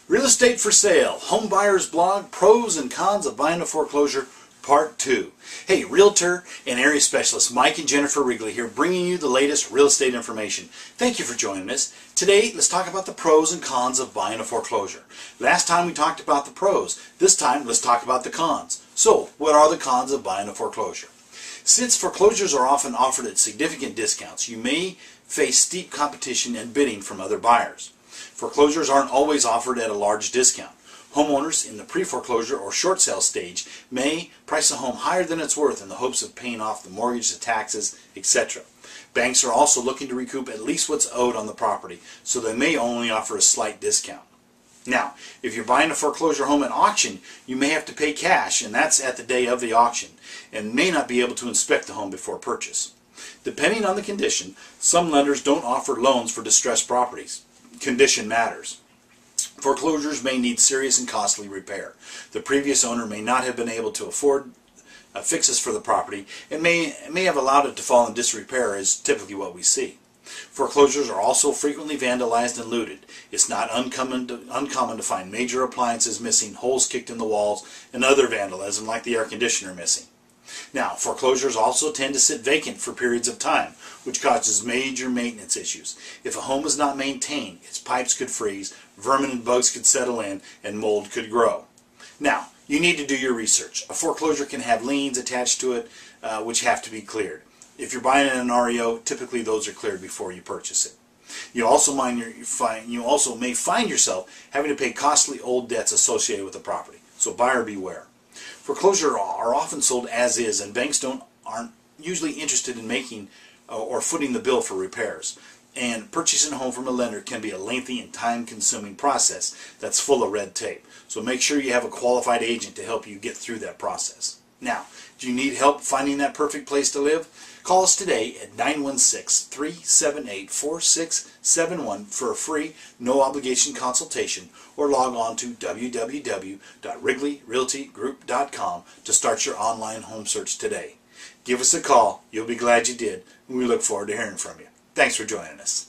Real Estate for Sale, Home Buyers Blog, Pros and Cons of Buying a Foreclosure, Part 2. Hey, Realtor and Area Specialist Mike and Jennifer Wrigley here, bringing you the latest real estate information. Thank you for joining us. Today, let's talk about the pros and cons of buying a foreclosure. Last time we talked about the pros. This time, let's talk about the cons. So, what are the cons of buying a foreclosure? Since foreclosures are often offered at significant discounts, you may face steep competition and bidding from other buyers. Foreclosures aren't always offered at a large discount. Homeowners in the pre-foreclosure or short sale stage may price a home higher than it's worth in the hopes of paying off the mortgage, the taxes, etc. Banks are also looking to recoup at least what's owed on the property, so they may only offer a slight discount. Now, if you're buying a foreclosure home at auction, you may have to pay cash, and that's at the day of the auction, and may not be able to inspect the home before purchase. Depending on the condition, some lenders don't offer loans for distressed properties. Condition matters. Foreclosures may need serious and costly repair. The previous owner may not have been able to afford fixes for the property and may have allowed it to fall in disrepair, is typically what we see. Foreclosures are also frequently vandalized and looted. It's not uncommon to find major appliances missing, holes kicked in the walls, and other vandalism like the air conditioner missing. Now, foreclosures also tend to sit vacant for periods of time, which causes major maintenance issues. If a home is not maintained, its pipes could freeze, vermin and bugs could settle in, and mold could grow. Now, you need to do your research. A foreclosure can have liens attached to it, which have to be cleared. If you're buying an REO, typically those are cleared before you purchase it. You also may find yourself having to pay costly old debts associated with the property. So buyer beware. Foreclosures are often sold as is, and banks aren't usually interested in making or footing the bill for repairs. And purchasing a home from a lender can be a lengthy and time-consuming process that's full of red tape. So make sure you have a qualified agent to help you get through that process. Now, do you need help finding that perfect place to live? Call us today at 916-378-4671 for a free, no-obligation consultation, or log on to www.wrigleyrealtygroup.com to start your online home search today. Give us a call. You'll be glad you did, and we look forward to hearing from you. Thanks for joining us.